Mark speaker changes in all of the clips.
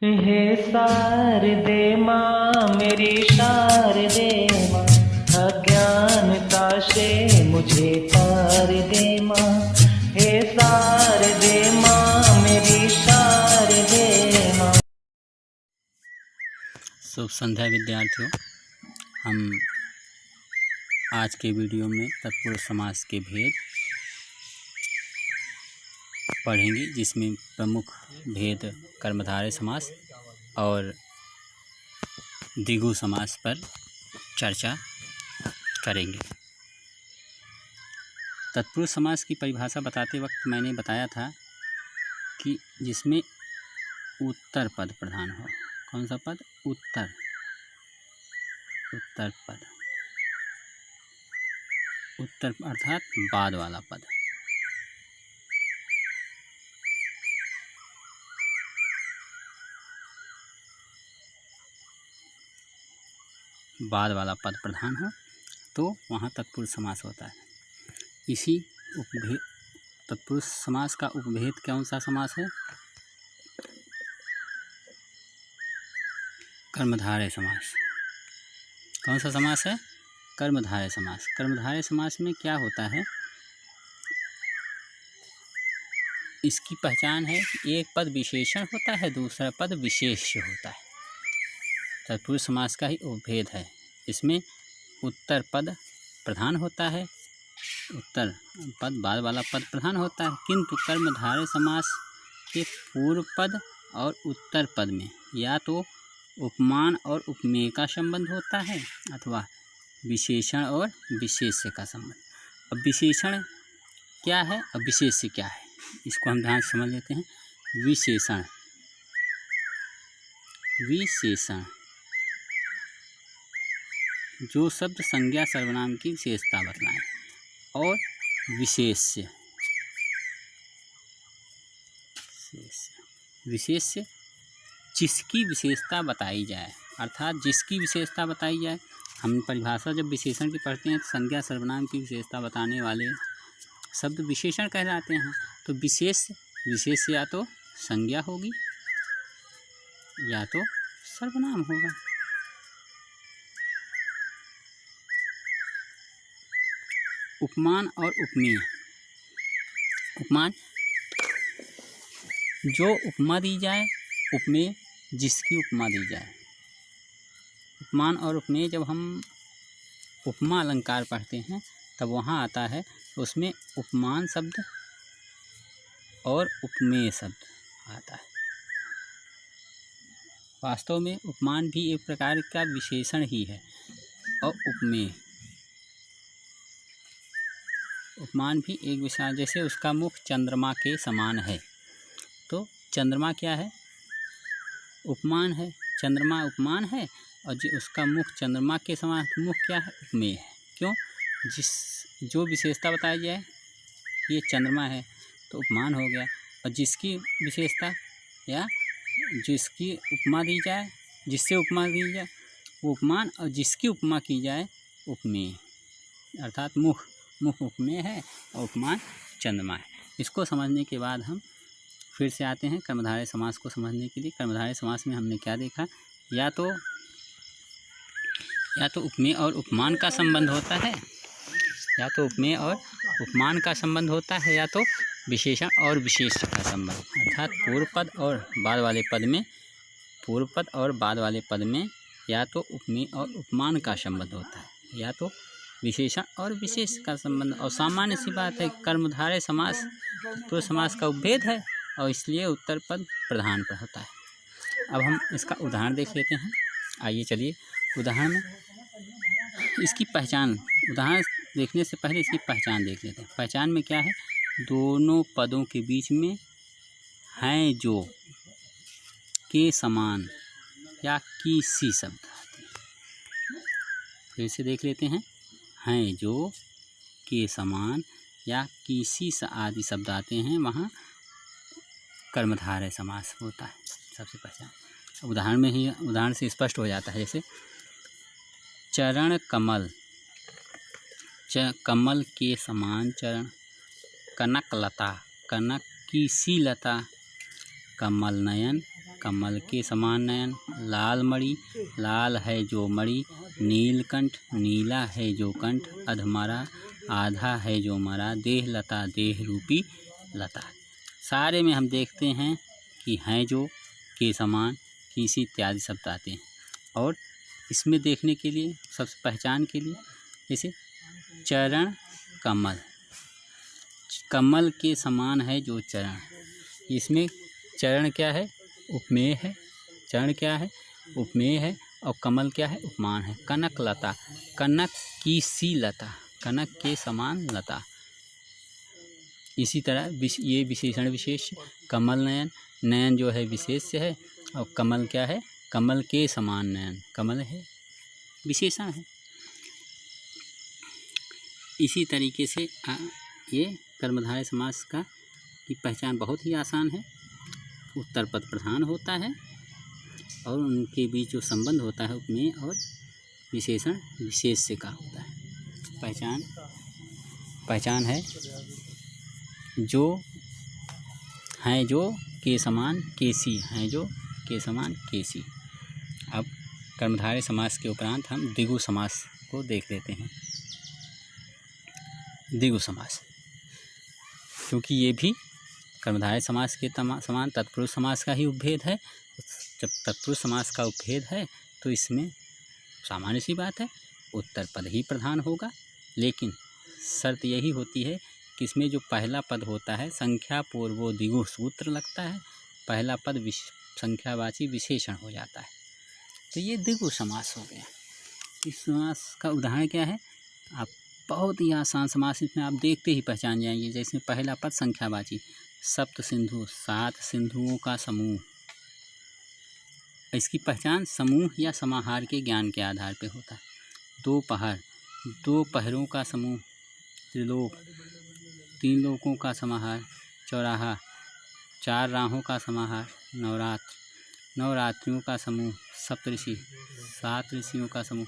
Speaker 1: हे शारदे माँ मेरी शारदे माँ, अज्ञानता से मुझे तार दे माँ। हे शारदे माँ मेरी शारदे माँ।
Speaker 2: शुभ संध्या विद्यार्थियों, हम आज के वीडियो में तत्पुरुष समास के भेद पढ़ेंगे, जिसमें प्रमुख भेद कर्मधारय समास और द्विगु समास पर चर्चा करेंगे। तत्पुरुष समास की परिभाषा बताते वक्त मैंने बताया था कि जिसमें उत्तर पद प्रधान हो। कौन सा पद? उत्तर पद, उत्तर अर्थात बाद वाला पद। बाद वाला पद प्रधान हो तो वहाँ तत्पुरुष समास होता है। इसी उपभेद तत्पुरुष समास का उपभेद कौन सा समास है? कर्मधारय समास। कौन सा समास है? कर्मधारय समास। कर्मधारय समास में क्या होता है? इसकी पहचान है कि एक पद विशेषण होता है, दूसरा पद विशेष्य होता है। तत्पुरुष समास का ही उपभेद है। इसमें उत्तर पद प्रधान होता है, उत्तर पद बाद वाला पद प्रधान होता है, किंतु कर्मधारय समास के पूर्व पद और उत्तर पद में या तो उपमान और उपमेय का संबंध होता है अथवा विशेषण और विशेष्य का संबंध। अब विशेषण क्या है और विशेष्य क्या है, इसको हम ध्यान से समझ लेते हैं। विशेषण जो शब्द संज्ञा सर्वनाम की विशेषता बतलाएं, और विशेष्य जिसकी विशेषता बताई जाए, अर्थात जिसकी विशेषता बताई जाए। हम परिभाषा जब विशेषण की पढ़ते हैं तो संज्ञा सर्वनाम की विशेषता बताने वाले शब्द विशेषण कहलाते हैं। तो विशेष या तो संज्ञा होगी या तो सर्वनाम होगा। उपमान और उपमेय। उपमान जो उपमा दी जाए, उपमेय जिसकी उपमा दी जाए। उपमान और उपमेय जब हम उपमा अलंकार पढ़ते हैं तब वहाँ आता है, उसमें उपमान शब्द और उपमेय शब्द आता है। वास्तव में उपमान भी एक प्रकार का विशेषण ही है और उपमान भी एक विशेषण। जैसे उसका मुख चंद्रमा के समान है, तो चंद्रमा क्या है? उपमान है। चंद्रमा उपमान है और उसका मुख चंद्रमा के समान, मुख क्या है? उपमेय है। क्यों? जो विशेषता बताई जाए ये चंद्रमा है तो उपमान हो गया, और जिसकी विशेषता या जिसकी उपमा दी जाए, जिससे उपमा दी जाए वो उपमान, और जिसकी उपमा की जाए उपमेय, अर्थात मुख उपमेय है और उपमान चंद्रमा है। इसको समझने के बाद हम फिर से आते हैं कर्मधारय समास को समझने के लिए। कर्मधारय समास में हमने क्या देखा? या तो उपमेय और उपमान का संबंध होता है, या तो उपमेय और उपमान का संबंध होता है, या तो विशेषण और विशेष्य का संबंध, अर्थात पूर्व पद और बाद वाले पद में या तो उपमेय और उपमान का संबंध होता है, या तो विशेषण और विशेष का संबंध। और सामान्य सी बात है, कर्मधारय समास तो समास का उपभेद है और इसलिए उत्तर पद प्रधान पर होता है। अब हम इसका उदाहरण देख लेते हैं। आइए चलिए उदाहरण में इसकी पहचान, उदाहरण देखने से पहले इसकी पहचान देख लेते हैं। पहचान में क्या है? दोनों पदों के बीच में हैं जो के समान या किसी शब्द आते हैं। फिर से देख लेते हैं। हैं जो के समान या किसी आदि शब्द आते हैं, वहाँ कर्मधारय समास होता है। सबसे पहचान उदाहरण में ही, उदाहरण से स्पष्ट हो जाता है। जैसे चरण कमल, कमल के समान चरण। कनक लता, कनक की सी लता। कमल नयन, कमल के समान नयन। लाल मणि, लाल है जो मणि। नीलकंठ, नीला है जो कंठ। अधमरा, आधा है जो मरा। देह लता, देह रूपी लता। सारे में हम देखते हैं कि हैं जो, के समान, किसी इत्यादि शब्द आते हैं। और इसमें देखने के लिए, सबसे पहचान के लिए, जैसे चरण कमल, कमल के समान है जो चरण। इसमें चरण क्या है? उपमेय है। चरण क्या है? उपमेय है। और कमल क्या है? उपमान है। कनक लता, कनक की सी लता, कनक के समान लता। इसी तरह ये विशेषण विशेष। कमल नयन, नयन जो है विशेष्य है, और कमल क्या है? कमल के समान नयन, कमल है, विशेषण है। इसी तरीके से ये कर्मधारय समास का की पहचान बहुत ही आसान है। उत्तर पद प्रधान होता है और उनके बीच जो संबंध होता है उपमेय और विशेषण विशेष्य का होता है। पहचान है जो हैं जो के समान केसी, हैं जो के समान केसी। अब कर्मधारय समास के उपरांत हम द्विगु समास को देख लेते हैं। द्विगु समास, क्योंकि ये भी कर्मधारय समास के समान तत्पुरुष समास का ही उपभेद है। जब तत्पुरुष समास का उपभेद है तो इसमें सामान्य सी बात है, उत्तर पद ही प्रधान होगा। लेकिन शर्त यही होती है कि इसमें जो पहला पद होता है संख्या पूर्वो द्विगु सूत्र लगता है। पहला पद संख्यावाची विशेषण हो जाता है, तो ये द्विगु समास हो गया। इस समास का उदाहरण क्या है? आप बहुत ही आसान समास, इसमें आप देखते ही पहचान जाएंगे। जैसे पहला पद संख्यावाची, सप्त सिंधु, 7 सिंधुओं का समूह। इसकी पहचान समूह या समाहार के ज्ञान के आधार पर होता है। दो पहर, 2 पहरों का समूह। त्रिलोक, 3 लोकों का समाहार। चौराहा, 4 राहों का समाहार। नवरात्र, 9 रात्रियों का समूह। सप्तऋषि, 7 ऋषियों का समूह।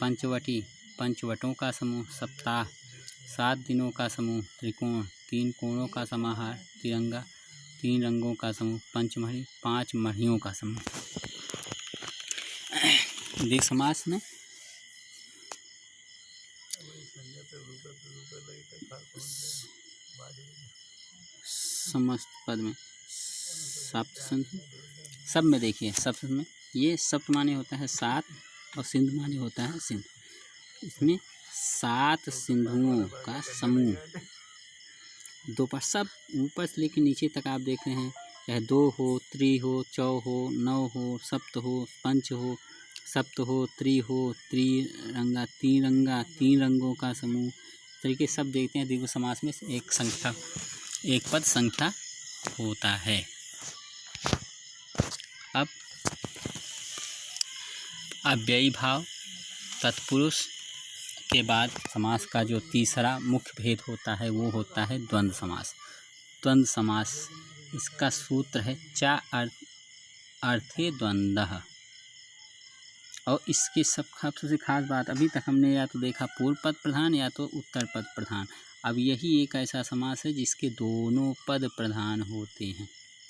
Speaker 2: पंचवटी, 5 वटों का समूह। सप्ताह, 7 दिनों का समूह। त्रिकोण, 3 कोणों का समाहार। तिरंगा, 3 रंगों का समूह। पंचमढ़ी, 5 मढ़ियों का समूह। द्विगु समास में समस्त पद में सप्त सिंधु, सब में देखिए, सप्त में ये सप्त माने होता है 7 और सिंधु माने होता है सिंधु। इसमें 7 सिंधुओं का समूह। 2 पर सब ऊपर से लेकर नीचे तक आप देख रहे हैं, चाहे 2 हो, त्रि हो, चौ हो, 9 हो, सप्त हो, पंच हो, सप्त हो, त्रि हो, त्रिरंगा, 3 रंगा, 3 रंगों का समूह। तरीके सब देखते हैं। द्विगु समास में एक पद संख्या होता है। अब अव्ययी भाव तत्पुरुष के बाद समास का जो तीसरा मुख्य भेद होता है वो होता है द्वंद्व समास। द्वंद्व समास, इसका सूत्र है चा अर्थे द्वंद्वः। और इसकी सबसे खास बात, अभी तक हमने या तो देखा पूर्व पद प्रधान या तो उत्तर पद प्रधान। अब यही एक ऐसा समास है जिसके दोनों पद प्रधान होते हैं।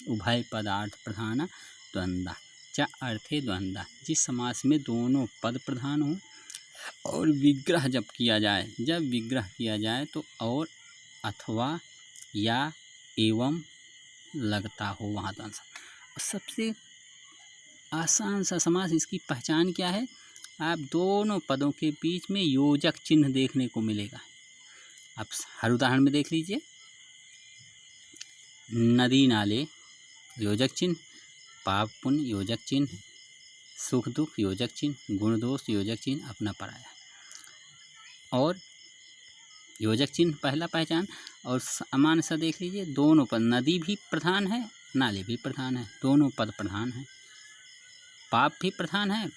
Speaker 2: उभय पदार्थ प्रधान द्वंद्व, च अर्थे द्वंद्व। जिस समास में दोनों पद प्रधान हो और विग्रह जब किया जाए तो और अथवा या एवं लगता हो वहाँ द्वंद्व। सबसे आसान सा समास, इसकी पहचान क्या है? आप दोनों पदों के बीच में योजक चिन्ह देखने को मिलेगा। आप हर उदाहरण में देख लीजिए, नदी नाले योजक चिन्ह, पाप पुण्य योजक चिन्ह, सुख दुख योजक चिन्ह, गुण दोष योजक चिन्ह, अपना पराया। और योजक चिन्ह पहला पहचान। और समान सा देख लीजिए, दोनों पद, नदी भी प्रधान है, नाले भी प्रधान है, दोनों पद प्रधान है। पाप भी प्रधान है।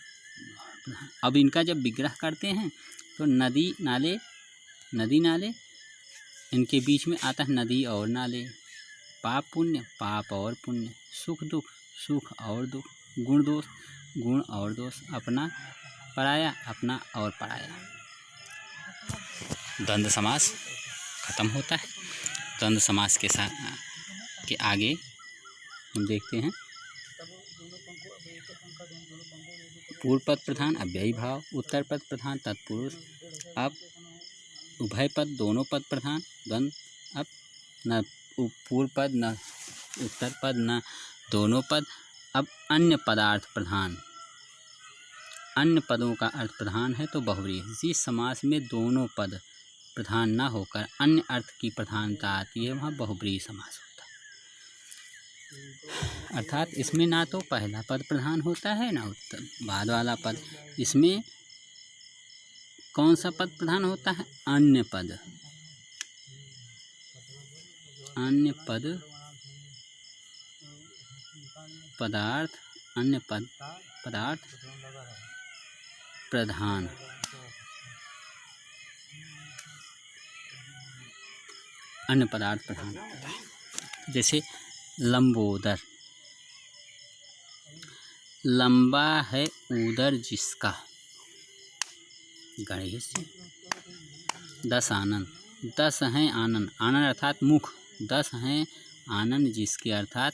Speaker 2: अब इनका जब विग्रह करते हैं तो नदी नाले इनके बीच में आता है नदी और नाले। पाप और पुण्य, सुख दुख, सुख और दुख, गुण दोष, गुण और दोष, अपना पराया, अपना और पराया। द्वंद्व समास खत्म होता है। द्वंद्व समास के आगे हम देखते हैं पूर्व पद प्रधान अव्ययी भाव, उत्तर पद प्रधान तत्पुरुष, अब उभय पद दोनों पद प्रधान द्वंद्व, अब न पूर्व पद न उत्तर पद न दोनों पद, अब अन्य पदार्थ प्रधान, अन्य पदों का अर्थ प्रधान है तो बहुव्रीहि। जिस समास में दोनों पद प्रधान न होकर अन्य अर्थ की प्रधानता आती है वहाँ बहुव्रीहि समास होता है। अर्थात इसमें ना तो पहला पद प्रधान होता है ना उत्तर बाद वाला पद। इसमें कौन सा पद प्रधान होता है? अन्य पद, अन्य पद पदार्थ, अन्य पद पदार्थ प्रधान। अन्य पदार्थ प्रधान होता है। जैसे लंबोदर, लंबा है उदर जिसका, गणेश। 10 आनंद, 10 हैं आनंद, आनंद अर्थात मुख, 10 हैं आनंद जिसके अर्थात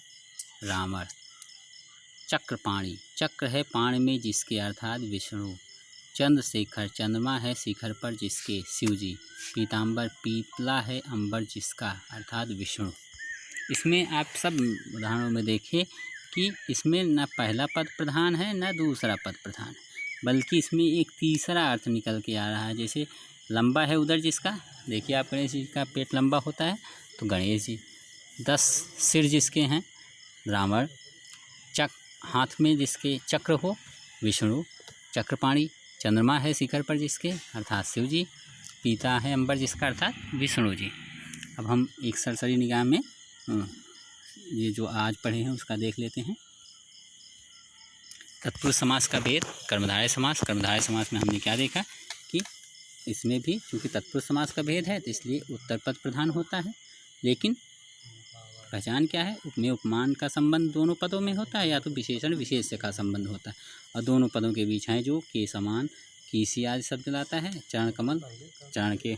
Speaker 2: रावण। चक्रपाणी, चक्र है पाणी में जिसके अर्थात विष्णु। चंद्रशेखर, चंद्रमा है शिखर पर जिसके शिवजी। पीताम्बर, पीतला है अंबर जिसका अर्थात विष्णु। इसमें आप सब उदाहरणों में देखिए कि इसमें न पहला पद प्रधान है न दूसरा पद प्रधान है, बल्कि इसमें एक तीसरा अर्थ निकल के आ रहा है। जैसे लंबा है उधर जिसका, देखिए आप गणेश जी का पेट लंबा होता है तो गणेश जी। 10 सिर जिसके हैं रावण। हाथ में जिसके चक्र हो विष्णु। चक्रपाणी, चंद्रमा है शिखर पर जिसके अर्थात शिव जी। पीता है अंबर जिसका अर्थात विष्णु जी। अब हम एक सरसरी निगाह में ये जो आज पढ़े हैं उसका देख लेते हैं। तत्पुरुष समास का भेद, कर्मधारय समास। कर्मधारय समास में हमने क्या देखा कि इसमें भी चूँकि तत्पुरुष समास का भेद है तो इसलिए उत्तर पद प्रधान होता है, लेकिन पहचान क्या है? उपमेय उपमान का संबंध दोनों पदों में होता है, या तो विशेषण विशेष्य का संबंध होता है, और दोनों पदों के बीच है जो के समान कीसी आदि शब्द लाता है। चरण कमल, चरण के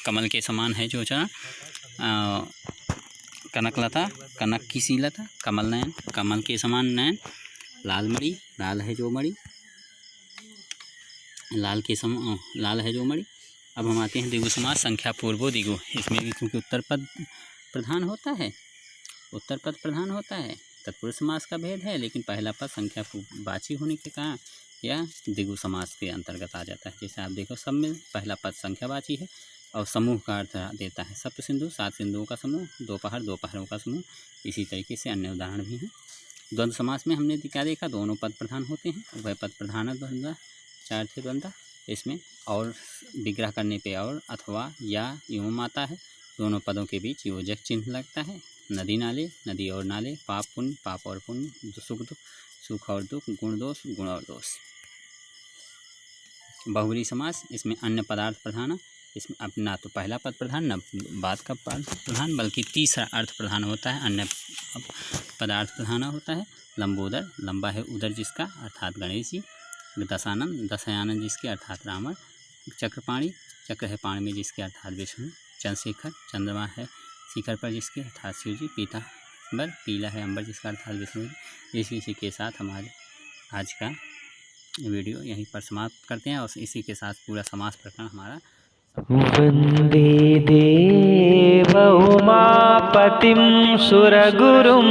Speaker 2: कमल के समान है जो चरण। कनकलता, कनक की सी लता। कमल नयन, कमल के समान नयन। लाल मणि, लाल है जो मणि, लाल के समान लाल है जो मणि। अब हम आते हैं द्विगु समास। संख्या पूर्वो द्विगु, इसमें भी क्योंकि उत्तर पद प्रधान होता है, उत्तर पद प्रधान होता है, तत्पुरुष समास का भेद है, लेकिन पहला पद संख्या वाची होने के कारण यह द्विगु समास के अंतर्गत आ जाता है। जैसे आप देखो सब में पहला पद संख्यावाची है और समूह का अर्थ देता है। सप्त सिंधु, 7 सिंधुओं का समूह। दोपहर, दोपहरों का समूह। इसी तरीके से अन्य उदाहरण भी हैं। द्वंद्व समास में हमने क्या देखा? दोनों पद प्रधान होते हैं। उभय पद प्रधान द्वंद्व, 4 थे द्वंद्व। इसमें और विग्रह करने पे और अथवा या एवं आता है। दोनों पदों के बीच योजक चिन्ह लगता है। नदी नाले, नदी और नाले। पाप पुण्य, पाप और पुण्य। सुख दुख, सुख और दुख। गुण दोष, गुण और दोष। बहुव्रीहि समास, इसमें अन्य पदार्थ प्रधान। इसमें अब ना तो पहला पद प्रधान न बाद का पद प्रधान, बल्कि तीसरा अर्थ प्रधान होता है, अन्य पदार्थ प्रधान होता है। लंबोदर, लंबा है उदर जिसका अर्थात गणेश जी। 10 आनंद, 10 है आनंद जिसके अर्थात रावण। चक्रपाणी, चक्र है पाण में जिसके अर्थात विष्णु। चंद्रशेखर, चंद्रमा है शिखर पर जिसके अर्थात शिव जी। पीताम्बर, पीला है अंबर जिसका अर्थात विष्णु जी। इसी के साथ हमारे आज का वीडियो यहीं पर समाप्त करते हैं, और इसी के साथ पूरा समास प्रकरण हमारा।
Speaker 1: वन्दे देव उमापतिं सुरगुरुं